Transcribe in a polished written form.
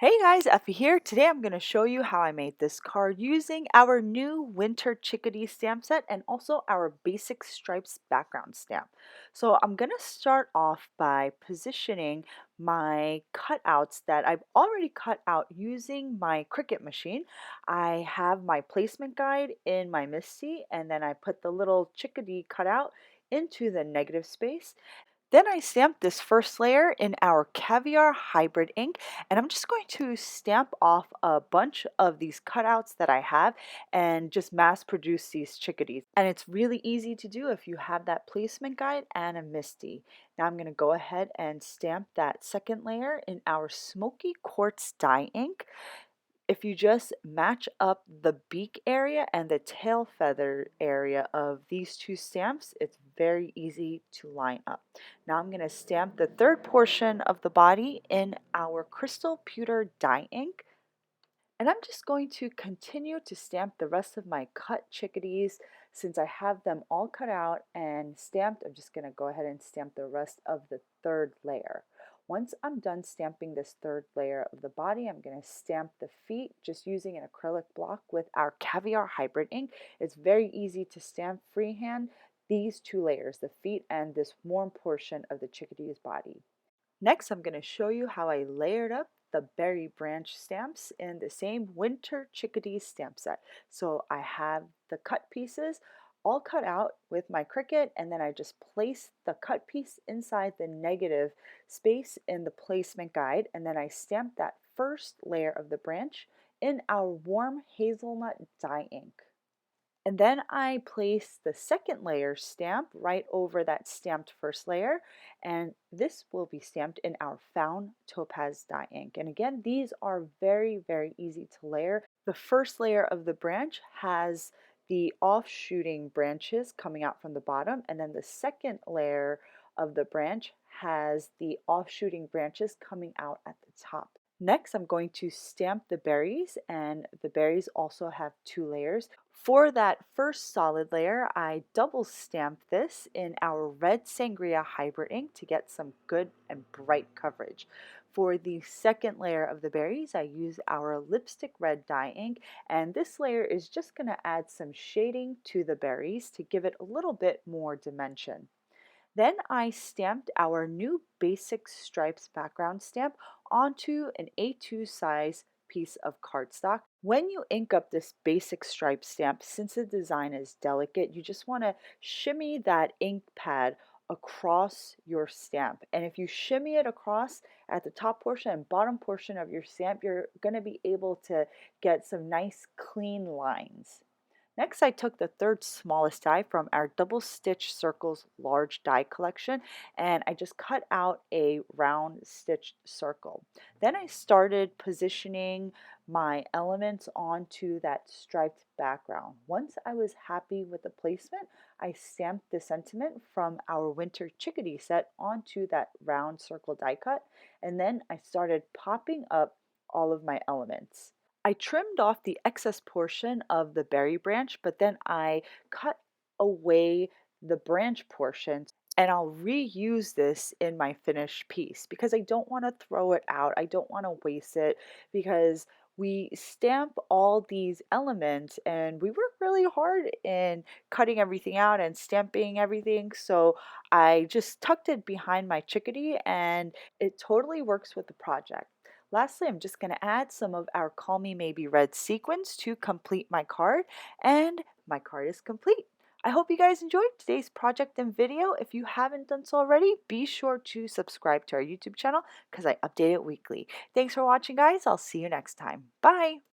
Hey guys, Effie here. Today I'm going to show you how I made this card using our new Winter Chickadee stamp set and also our basic stripes background stamp. So I'm going to start off by positioning my cutouts that I've already cut out using my Cricut machine. I have my placement guide in my MISTI and then I put the little Chickadee cutout into the negative space. Then I stamped this first layer in our Caviar hybrid ink, and I'm just going to stamp off a bunch of these cutouts that I have and just mass produce these chickadees. And it's really easy to do if you have that placement guide and a MISTI. Now I'm going to go ahead and stamp that second layer in our Smoky Quartz dye ink. If you just match up the beak area and the tail feather area of these two stamps, it's very easy to line up. Now I'm going to stamp the third portion of the body in our crystal pewter dye ink. And I'm just going to continue to stamp the rest of my cut chickadees. Since I have them all cut out and stamped, I'm just going to go ahead and stamp the rest of the third layer. Once I'm done stamping this third layer of the body, I'm going to stamp the feet just using an acrylic block with our Caviar hybrid ink. It's very easy to stamp freehand these two layers, the feet and this warm portion of the chickadee's body. Next, I'm going to show you how I layered up the berry branch stamps in the same Winter Chickadee stamp set. So I have the cut pieces all cut out with my Cricut, and then I just place the cut piece inside the negative space in the placement guide, and then I stamp that first layer of the branch in our warm hazelnut dye ink. And then I place the second layer stamp right over that stamped first layer, and this will be stamped in our found Topaz Dye Ink. And again, these are very easy to layer. The first layer of the branch has the offshooting branches coming out from the bottom, and then the second layer of the branch has the offshooting branches coming out at the top. Next, I'm going to stamp the berries, and the berries also have two layers. For that first solid layer, I double stamped this in our red Sangria hybrid ink to get some good and bright coverage. For the second layer of the berries, I use our lipstick red dye ink, and this layer is just going to add some shading to the berries to give it a little bit more dimension. Then I stamped our new basic stripes background stamp onto an A2 size piece of cardstock. When you ink up this basic stripe stamp, since the design is delicate, you just want to shimmy that ink pad across your stamp. And if you shimmy it across at the top portion and bottom portion of your stamp, you're going to be able to get some nice clean lines. Next, I took the third smallest die from our Double Stitch Circles large die collection, and I just cut out a round stitched circle. Then I started positioning my elements onto that striped background. Once I was happy with the placement, I stamped the sentiment from our Winter Chickadee set onto that round circle die cut, and then I started popping up all of my elements. I trimmed off the excess portion of the berry branch, but then I cut away the branch portion, and I'll reuse this in my finished piece because I don't want to throw it out. I don't want to waste it because we stamp all these elements and we work really hard in cutting everything out and stamping everything. So I just tucked it behind my chickadee and it totally works with the project. Lastly, I'm just going to add some of our Call Me Maybe Red sequins to complete my card, and my card is complete. I hope you guys enjoyed today's project and video. If you haven't done so already, be sure to subscribe to our YouTube channel because I update it weekly. Thanks for watching, guys. I'll see you next time. Bye!